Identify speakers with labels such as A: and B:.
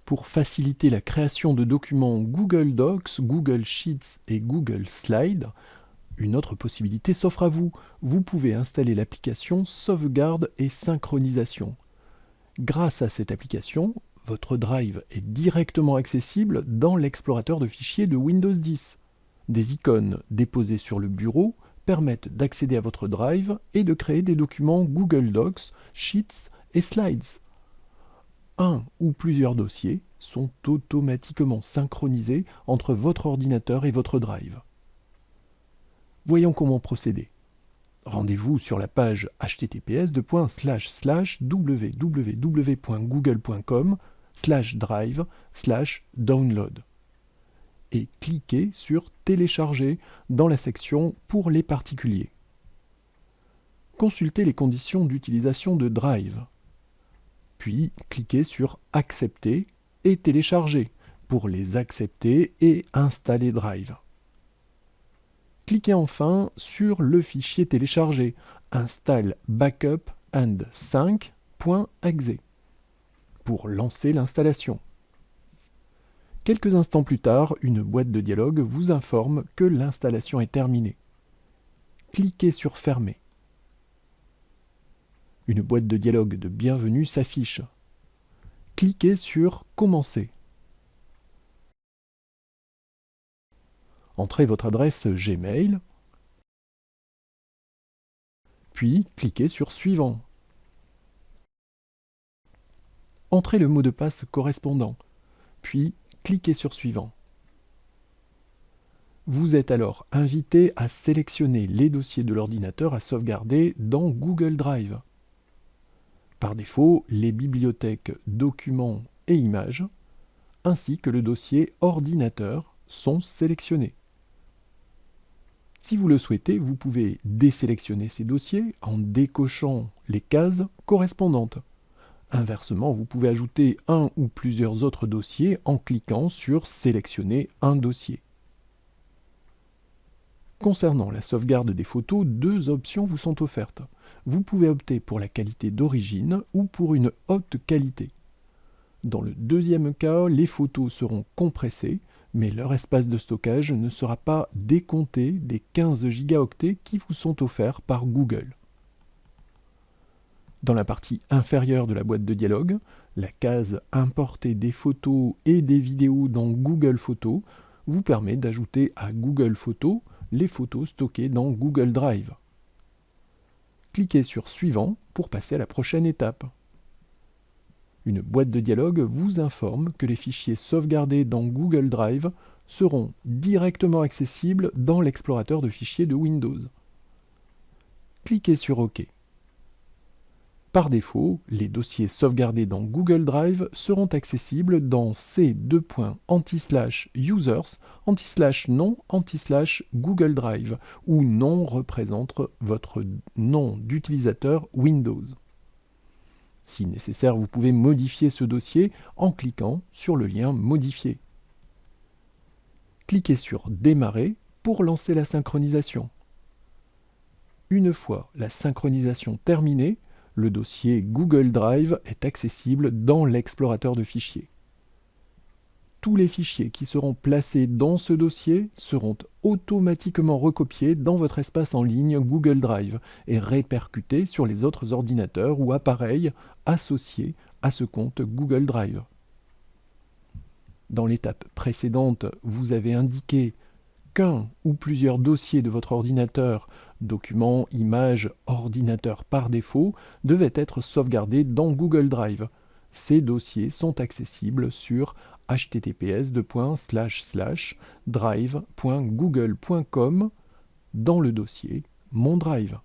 A: Pour faciliter la création de documents Google Docs, Google Sheets et Google Slides, une autre possibilité s'offre à vous. Vous pouvez installer l'application Sauvegarde et Synchronisation. Grâce à cette application, votre Drive est directement accessible dans l'explorateur de fichiers de Windows 10. Des icônes déposées sur le bureau permettent d'accéder à votre Drive et de créer des documents Google Docs, Sheets et Slides. Un ou plusieurs dossiers sont automatiquement synchronisés entre votre ordinateur et votre Drive. Voyons comment procéder. Rendez-vous sur la page https://www.google.com/drive/download et cliquez sur Télécharger dans la section Pour les particuliers. Consultez les conditions d'utilisation de Drive. Puis cliquez sur Accepter et Télécharger pour les accepter et installer Drive. Cliquez enfin sur le fichier téléchargé Install Backup and Sync.exe pour lancer l'installation. Quelques instants plus tard, une boîte de dialogue vous informe que l'installation est terminée. Cliquez sur Fermer. Une boîte de dialogue de bienvenue s'affiche. Cliquez sur Commencer. Entrez votre adresse Gmail, puis cliquez sur Suivant. Entrez le mot de passe correspondant, puis cliquez sur Suivant. Vous êtes alors invité à sélectionner les dossiers de l'ordinateur à sauvegarder dans Google Drive. Par défaut, les bibliothèques Documents et Images, ainsi que le dossier Ordinateur sont sélectionnés. Si vous le souhaitez, vous pouvez désélectionner ces dossiers en décochant les cases correspondantes. Inversement, vous pouvez ajouter un ou plusieurs autres dossiers en cliquant sur Sélectionner un dossier. Concernant la sauvegarde des photos, deux options vous sont offertes. Vous pouvez opter pour la qualité d'origine ou pour une haute qualité. Dans le deuxième cas, les photos seront compressées, mais leur espace de stockage ne sera pas décompté des 15 gigaoctets qui vous sont offerts par Google. Dans la partie inférieure de la boîte de dialogue, la case « Importer des photos et des vidéos dans Google Photos » vous permet d'ajouter à Google Photos les photos stockées dans Google Drive. Cliquez sur Suivant pour passer à la prochaine étape. Une boîte de dialogue vous informe que les fichiers sauvegardés dans Google Drive seront directement accessibles dans l'explorateur de fichiers de Windows. Cliquez sur OK. Par défaut, les dossiers sauvegardés dans Google Drive seront accessibles dans c:/users/non/Google Drive où non représente votre nom d'utilisateur Windows. Si nécessaire, vous pouvez modifier ce dossier en cliquant sur le lien Modifier. Cliquez sur Démarrer pour lancer la synchronisation. Une fois la synchronisation terminée, le dossier Google Drive est accessible dans l'explorateur de fichiers. Tous les fichiers qui seront placés dans ce dossier seront automatiquement recopiés dans votre espace en ligne Google Drive et répercutés sur les autres ordinateurs ou appareils associés à ce compte Google Drive. Dans l'étape précédente, vous avez indiqué qu'un ou plusieurs dossiers de votre ordinateur, documents, images, ordinateur par défaut, devaient être sauvegardés dans Google Drive. Ces dossiers sont accessibles sur https://drive.google.com dans le dossier Mon Drive.